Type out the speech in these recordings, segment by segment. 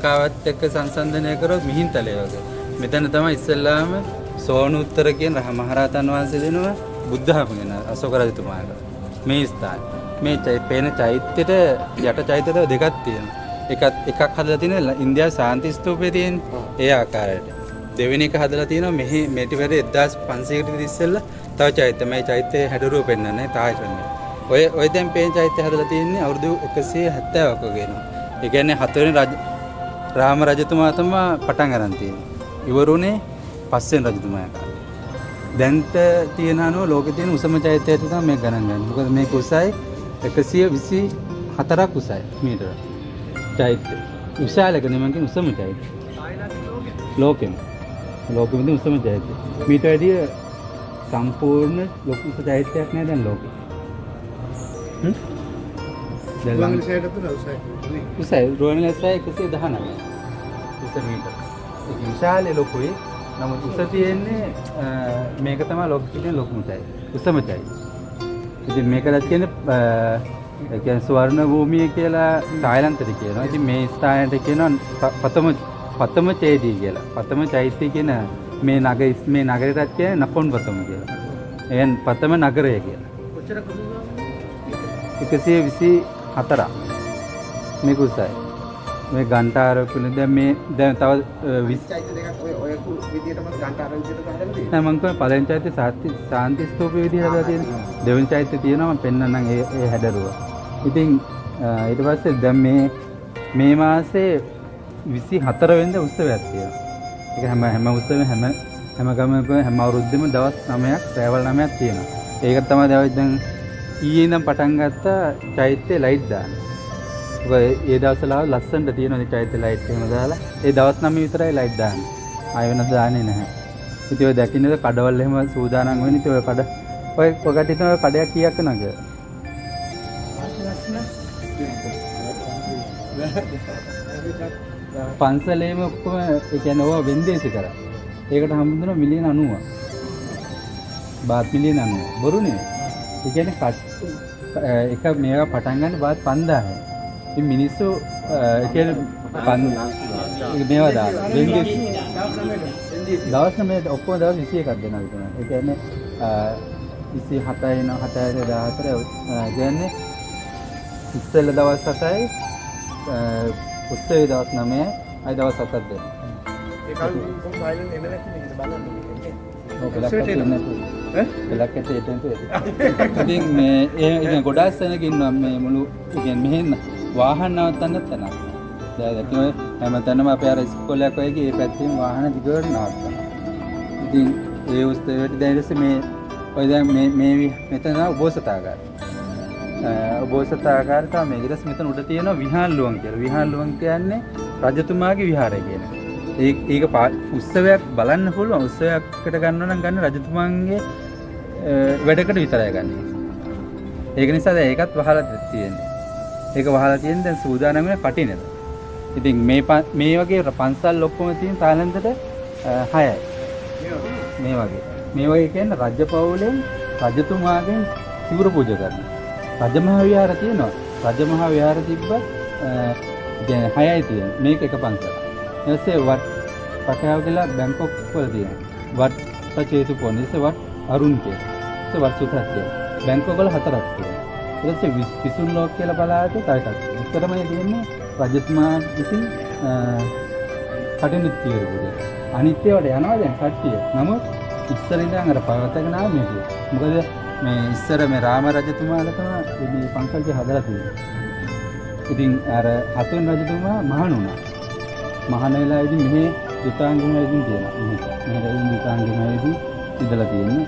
ලංකාවත් එක්ක සංසන්දනය කරොත් මිහින්තලය වගේ. මෙතන තමයි ඉස්සෙල්ලාම සෝනුත්තර කියන මහරහතන් වහන්සේ දෙනවා බුද්ධ ධර්ම ගැන අශෝක රජතුමාට. මේ ස්ථානේ. මේ පේන චෛත්‍යයට යට චෛත්‍යද දෙකක් තියෙනවා. එකක් හදලා තියෙනවා ඉන්දියාවේ ශාන්ති ස්තූපයේ තියෙන ඒ ආකාරයට. දෙවෙනි එක හදලා තියෙනවා මෙහි මේටි වැඩ 1500කට විතර ඉස්සෙල්ලා තව චෛත්‍ය. මේ චෛත්‍යයේ හැඩරුව පෙන්වන්නේ තායිලන්තේ. ඔය දැන් පේන චෛත්‍ය හදලා තියෙන්නේ අවුරුදු 170ක් වගේ නෝ. ඒ කියන්නේ හතරවෙනි රාම රජතුමා තමයි පටන් ගන්න තියෙන්නේ. ඉවරුනේ පස්වෙනි රජතුමා කාලේ. දැන්ට තියෙන අනුව ලෝකේ තියෙන උසම චෛත්‍යය තමයි මේ ගණන් ගන්න. මොකද මේක උසයි 124ක් උසයි මීටර. චෛත්‍ය. විශාලක නෙමෙයි උසම චෛත්‍ය. ලෝකෙම උසම චෛත්‍ය. මීට වැඩිය සම්පූර්ණ ලොකු චෛත්‍යයක් නෑ දැන් ලෝකෙ. උසයි රුවන්වැලිසෑය 119 උස මීටර. ඒක විශාලේ ලොකුයි. නමුත් උස තියෙන්නේ මේක තමයි ලෝකෙ තියෙන ලොකුම චෛත්‍ය. උසම චෛත්‍ය. ඉතින් මේකලත් කියන්නේ ඒ කියන්නේ ස්වර්ණ භූමිය කියලා තායිලන්තේ කියනවා. ඉතින් මේ ස්ථානයට කියනවා පතම චේදි කියලා. පතම චෛත්‍ය කියන මේ නගරයටත් කියන්නේ නකොන් පතම කියලා. එයන් පතම නගරය කියලා. කොච්චර කුඩුවද? 124ක්. මේක උසයි. මේ ගන්ටාරකුනේ දැන් තව 20 චෛත්‍ය දෙකක් ඔය විදියටම ගන්ටාර විදියට ගහලා තියෙනවා. නෑ මං කියන්නේ පළවෙනි චෛත්‍ය ශාන්ති ස්තූපයේ විදියට හදලා තියෙනවා. දෙවෙනි චෛත්‍ය තියෙනවා මම පෙන්නන්නම් ඒ හැඩරුව. ඉතින් ඊට පස්සේ දැන් මේ මාසේ 24 වෙනිදා උත්සවයක් තියෙනවා. ඒක හැම උත්සවෙම හැම ගමකම හැම අවුරුද්දෙම දවස් 9ක් ට්‍රැවල් 9ක් තියෙනවා. ඒක තමයි දැන් ඊයේ ඉඳන් පටන් ගත්ත චෛත්‍ය ලයිට් දාන්න. ඒ දවස්වල ලස්සනට තියෙනවා චෛත්‍ය ලයිට් එහෙම දාලා. ඒ දවස් 9 විතරයි ලයිට් දාන්නේ. ආයෙ වෙනද දාන්නේ නැහැ. ඉතින් ඔය දකින්නද කඩවල එහෙම සූදානම් වෙන්නේ. ඉතින් ඔය කඩ ඔය කොගටි තමයි කඩයක් කීයක් නේද? පන්සලේම ඔක්කොම ඒ කියන්නේ ඕවා වෙන්දේසි කරා. ඒකට හම්බුනන මිලියන 90ක්. බාත් මිලියන 90. බොරුනේ. ඒ කියන්නේ එක මේවා පටන් ගන්න බාත් 5000යි. ඉතින් මිනිස්සු ඒ කියන්නේ මේවා දාලා වෙන්දේසි. දවස් මේ ඔක්කොම දවස් 21ක් දෙනවා විතර. ඒ කියන්නේ 27යි 14 කියන්නේ ඉස්සෙල්ල දවස් 7යි උත්සවයේ දවස් 9යි අයි දවස් 7ක් දෙනවා. ඒ කල් තායිලන්ත එන්නේ නැති නේද බලන්න ඉන්නේ. ඔව් බලක්කට එතෙන්ට. ඉතින් මේ ඒ ගොඩාක් සෙනග ඉන්නවා මේ මුළු කියන්නේ මෙහෙන් වාහන නවත්තන්නත් තැනක්. දැන් හැමතැනම අපේ අර ඉස්කෝලයක් වගේ මේ පැත්තෙන් වාහන දිගට නවත්තනවා. ඉතින් ඒ උත්සවයට දැන් ඊට මේ ඔය දැන් මේ මෙතන උපෝසථාගාරය. උපෝසථාගාරය තමයි මේ ඊට මෙතන උඩ තියෙනවා විහාරලුවන් කියලා. විහාරලුවන් කියන්නේ රජතුමාගේ විහාරය කියන. ඒක උත්සවයක් බලන්න පුළුවන්. උත්සවයකට ගන්නවා නම් ගන්න රජතුමාගේ වැඩකට විතරයි ගන්න. ඒක නිසා දැන් ඒකත් වහලා තියෙන්නේ. ඒක වහලා තියෙන දැන් සූදානම් වෙන කටිනේද. ඉතින් මේ වගේ පන්සල් ඔක්කොම තියෙන තායිලන්තෙට 6යි. මේ වගේ කියන්නේ රජපෞලෙන් රජතුමාගෙන් සිවුරු පූජා කරනවා. රජමහා විහාර තියෙනවා. රජමහා විහාර තිබ්බ දැන් 6යි තියෙන්නේ. මේක එක පන්සලක්. ඊටසේ පටාව කියලා බැංකොක් වල තියෙනවා. පචේතුපොන් ඊටසේ අරුන් කියලා. ඊටසේ සුතත් කියලා. බැංකොක් වල 4ක් තියෙනවා. ඊටසේ විසුන් ලෝක කියලා පළාතේ තව එකක්. උත්තරමයි තියෙන්නේ රජතුමා විසින් කටිනුත් තියෙන්නේ. අනිත් ඒවාට යනවා දැන් කට්ටිය. නමුත් ඉස්සර ඉඳන් අර පවතගෙන ආව මේක. මොකද මේ ඉස්සර මේ රාම රජතුමාලා තමයි මේ පන්සල් හදලා තියෙන්නේ. ඉතින් අර හතෙන් රජතුමා මහණ වුණා. මහණ වෙලා ඉතින් මෙහි දුතාංගමයි ඉතින් තියෙනවා. මෙහෙ දුතාංගමයි ඉඳලා තියෙන්නේ.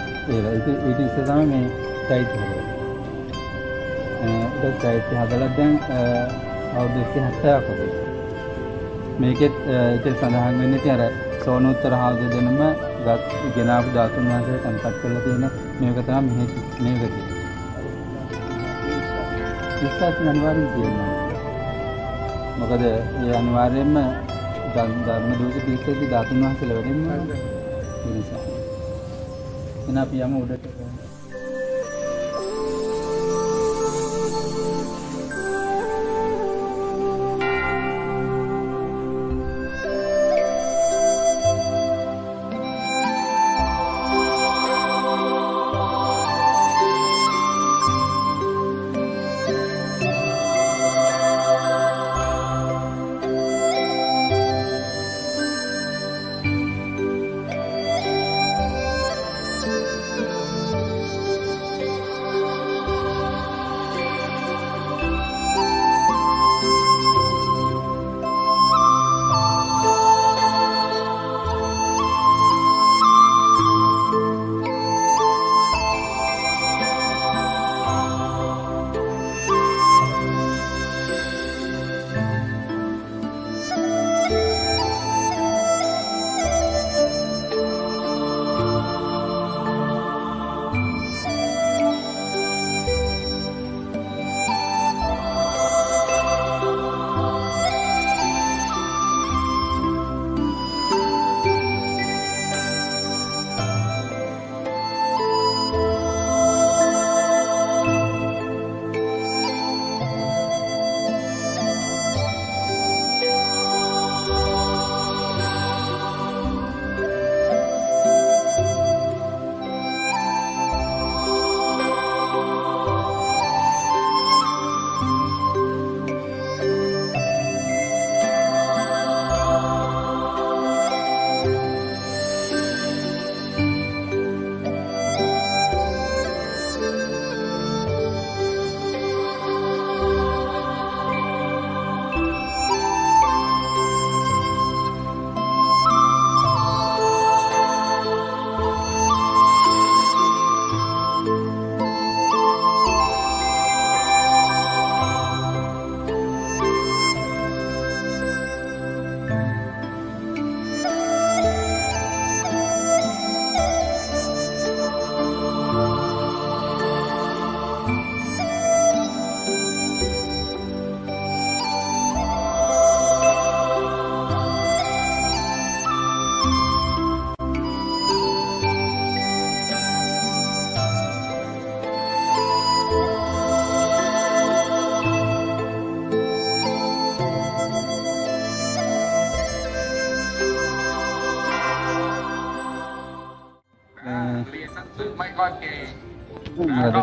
ඒක ඉස්සර තමයි මේ චෛත්‍ය හදලා. ඒක චෛත්‍ය හදලා දැන් අවුරුදු 170ක් වගේ. මේකෙත් ඉතින් සඳහන් වෙන්නේ අර සෝනුත්තර හාමුදුරුවෝ දෙනම ගෙනාවු ධාතුන් වහන්සේ තැන්පත් කරලා තියෙන මේක තමයි මේක තියෙන්නේ. විශ්වාස අනිවාර්යෙන් තියෙනවා. මොකද ඒ අනිවාර්යෙන්ම ධර්ම දූත පිළිසෙදි ධාතුන් වහන්සේලා වැඩෙන්නේ ඒ නිසා. එන අපි යමු උඩට.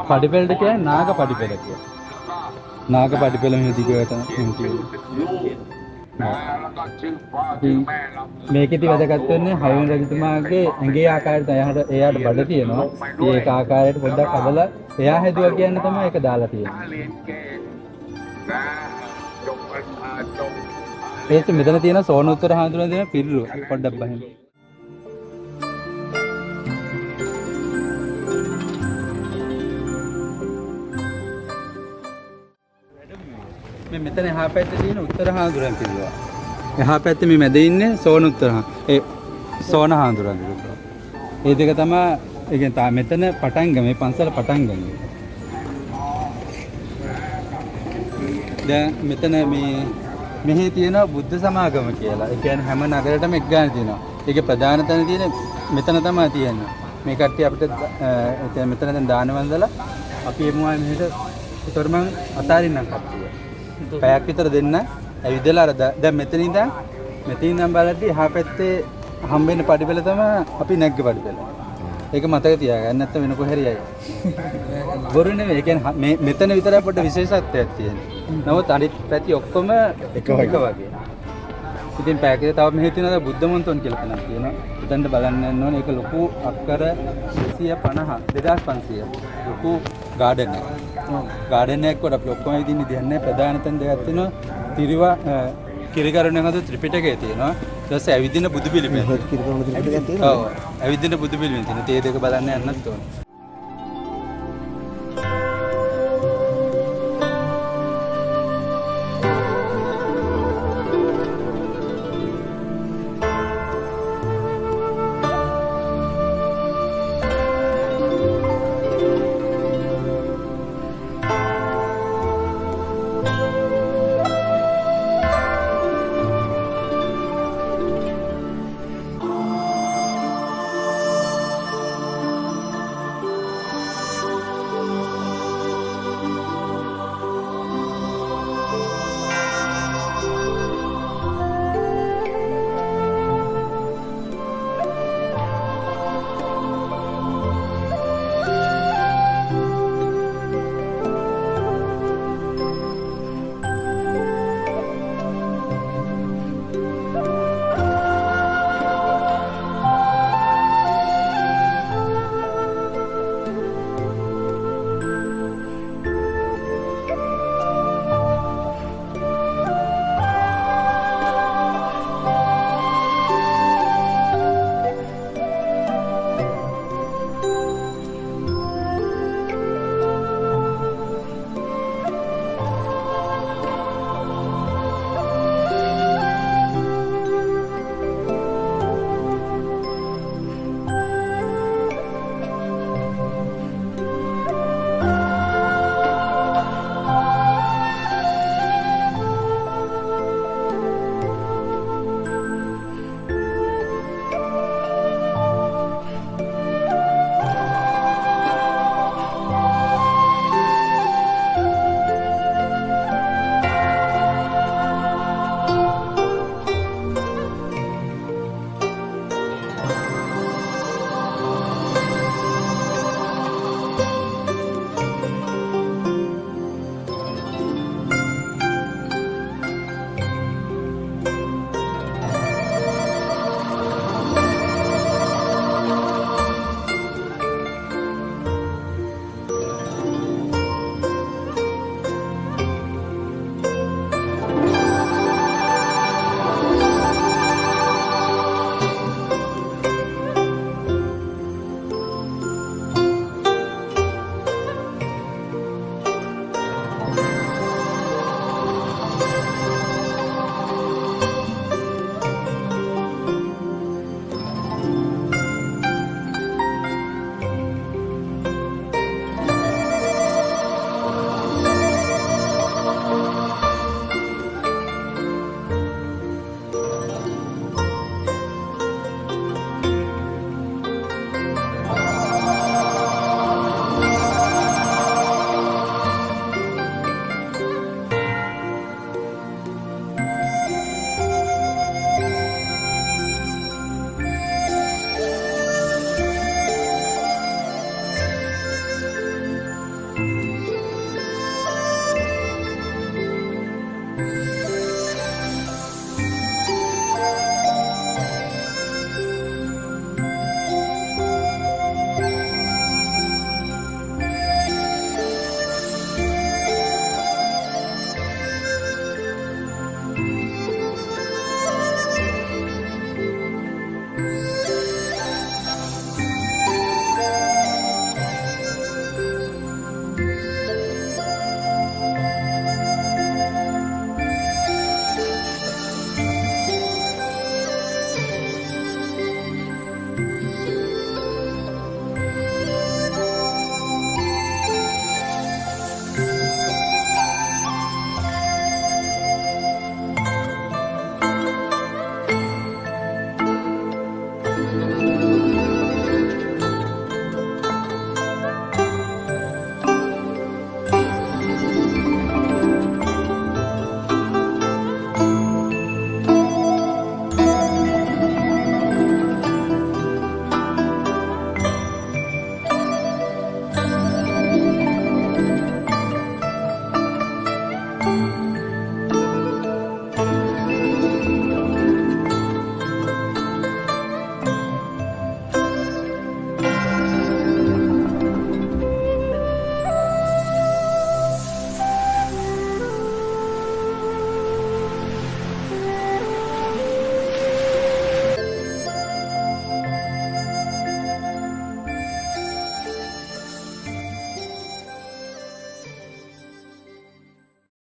පඩිපෙළට කියන්නේ නාග පඩිපෙළ කියලා. නාග පඩිපෙළ මෙහෙ දිගට මේකෙදි වැදගත් වෙන්නේ හයවෙනි රජතුමාගේ ඇඟේ ආකාරයට එයාට බඩ තියෙනවා. ඒක ආකාරයට පොඩ්ඩක් හදලා එයා හැදුවා කියන්න තමයි ඒක දාලා තියෙන්නේ. ඒත් මෙතන තියෙන සෝනුත්තර හඳුනන දෙන පිළිරු පොඩ්ඩක් බහින්න. මේ මෙතන එහා පැත්තේ තියෙන උත්තර හාඳුරන් පිළිවා. එහා පැත්තේ මේ මැද ඉන්නේ සෝන උත්තර ඒ සෝන හාඳුරන් පිළිවා. ඒ දෙක තමයි ඒ කියන්නේ මෙතන පටන් ගම මේ පන්සල පටන් ගන්නේ. දැන් මෙතන මෙහි තියෙන බුද්ධ සමාගම කියලා. ඒ කියන්නේ හැම නගරයකටම එක් ගාන තියෙනවා. ඒකේ ප්‍රධාන තැන තියෙන මෙතන තමයි තියෙන්නේ. මේ කට්ටිය අපිට මෙතන දැන් දාන වන්දලා අපි එමුවා මෙහෙට ඒතර මං අතාරින්නම් කට්ටිය. පැයක් විතර දෙන්න ඇවිදලා අර දැන් මෙතන ඉඳන් බලද්දි එහා පැත්තේ හම්බෙන්න පඩිපෙළ තමයි අපි නැග්ග පඩිපෙළ. ඒක මතක තියාගන්න නැත්නම් වෙන කොහේ හරි යයි. බොරු නෙවෙයි. ඒ කියන්නේ මෙතන විතරයි පොඩ්ඩ විශේෂත්වයක් තියෙන්නේ. නමුත් අනිත් පැති ඔක්කොම එක වගේ. ඉතින් පැකේ තව මෙහෙ තියෙනවා බුද්ධ මොන්තොන් කියලා කෙනෙක් තියෙනවා. එතනට බලන්න යන්න ඕනේ. ඒක ලොකු අක්කර 250 2500. ලොකු ගාඩන් එක. ගාඩන් එකක් කොට අපි ඔක්කොම ඉදින් ඉන්නේ ප්‍රධාන තැන් දෙකක් තියෙනවා. තිරිවා කිරිකරුණෙන් හදපු ත්‍රිපිටකය තියෙනවා. ඊට පස්සේ ඇවිදින බුදු පිළිමය. ඔව්. ඇවිදින බුදු පිළිමය තියෙනවා. ඒ දෙක බලන්න යන්නත් ඕනේ.